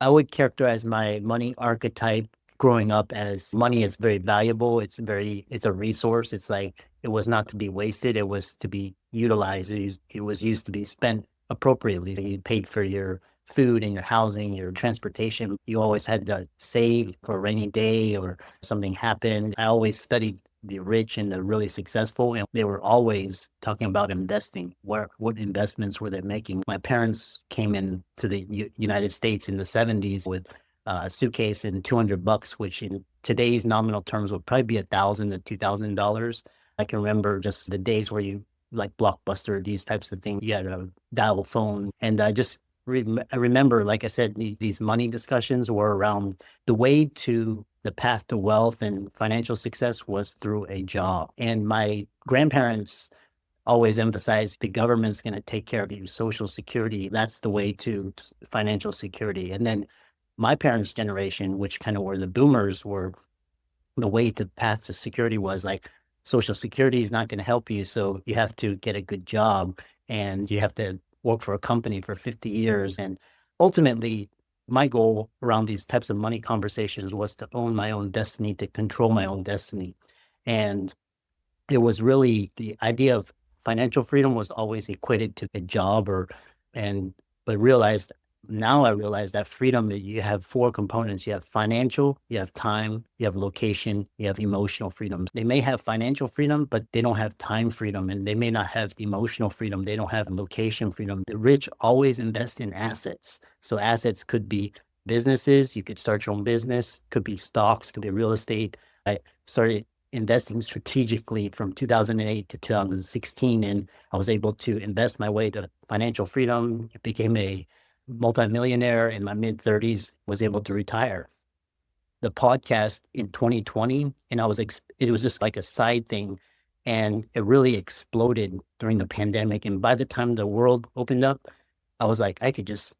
I would characterize my money archetype growing up as money is very valuable. It's a resource. It's like it was not to be wasted. It was to be utilized. It was used to be spent appropriately. You paid for your food and your housing, your transportation. You always had to save for a rainy day or something happened. I always studied the rich and the really successful, and they were always talking about investing. What investments were they making? My parents came into the United States in the 70s with a suitcase and $200, which in today's nominal terms would probably be $1,000 to $2,000. I can remember just the days where you like Blockbuster, these types of things. You had a dial phone, and I remember, like I said, these money discussions were around the way to the path to wealth and financial success was through a job. And my grandparents always emphasized the government's going to take care of you, Social Security. That's the way to financial security. And then my parents' generation, which kind of were the boomers, were the way to path to security was like Social Security is not going to help you. So you have to get a good job and you have to work for a company for 50 years. And ultimately, my goal around these types of money conversations was to own my own destiny, to control my own destiny. And it was really the idea of financial freedom was always equated to a job and but realized now I realize that freedom, you have four components. You have financial, you have time, you have location, you have emotional freedom. They may have financial freedom, but they don't have time freedom, and they may not have emotional freedom. They don't have location freedom. The rich always invest in assets. So assets could be businesses. You could start your own business, could be stocks, could be real estate. I started investing strategically from 2008 to 2016, and I was able to invest my way to financial freedom. It became a multimillionaire in my mid 30s, was able to retire. The podcast in 2020, and it was just like a side thing, and it really exploded during the pandemic. And by the time the world opened up, I was like, I could just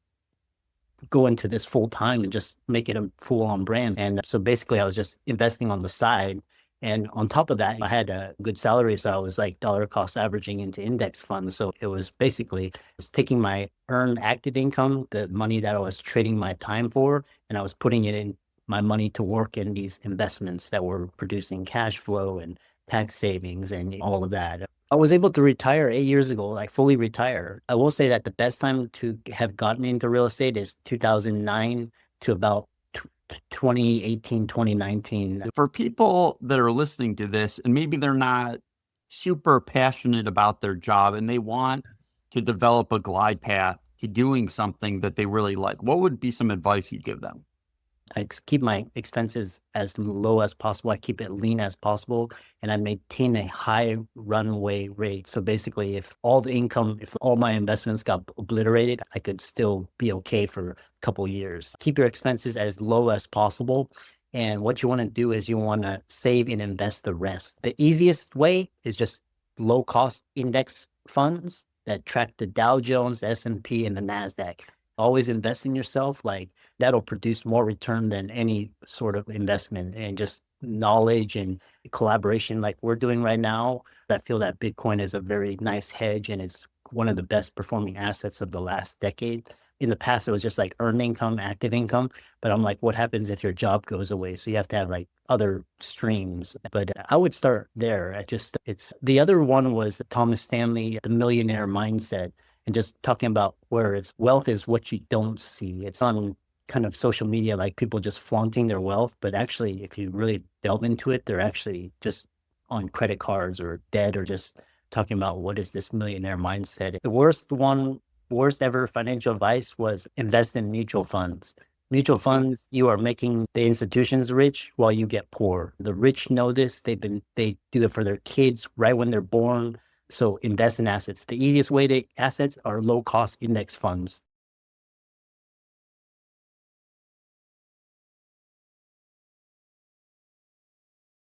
go into this full time and just make it a full on brand. And so basically, I was just investing on the side. And on top of that, I had a good salary. So I was like dollar cost averaging into index funds. So it was basically just taking my earned active income, the money that I was trading my time for, and I was putting it in my money to work in these investments that were producing cash flow and tax savings and all of that. I was able to retire 8 years ago, like fully retire. I will say that the best time to have gotten into real estate is 2009 to about 2018, 2019. For people that are listening to this and maybe they're not super passionate about their job and they want to develop a glide path to doing something that they really like, what would be some advice you'd give them? I keep my expenses as low as possible. I keep it lean as possible, and I maintain a high runway rate. So basically, if all my investments got obliterated, I could still be okay for a couple years. Keep your expenses as low as possible. And what you want to do is you want to save and invest the rest. The easiest way is just low cost index funds that track the Dow Jones, the S&P, and the NASDAQ. Always invest in yourself. Like that'll produce more return than any sort of investment, and just knowledge and collaboration like we're doing right now. I feel that Bitcoin is a very nice hedge, and it's one of the best performing assets of the last decade. In the past, it was just like earned income, active income. But I'm like, what happens if your job goes away? So you have to have like other streams. But I would start there. It's the other one was Thomas Stanley, The Millionaire Mindset, and just talking about where it's wealth is what you don't see. It's on kind of social media, like people just flaunting their wealth. But actually, if you really delve into it, they're actually just on credit cards or debt, or just talking about what is this millionaire mindset. Worst ever financial advice was invest in mutual funds. Mutual funds, you are making the institutions rich while you get poor. The rich know this. They do it for their kids right when they're born. So invest in assets. The easiest way to assets are low cost index funds.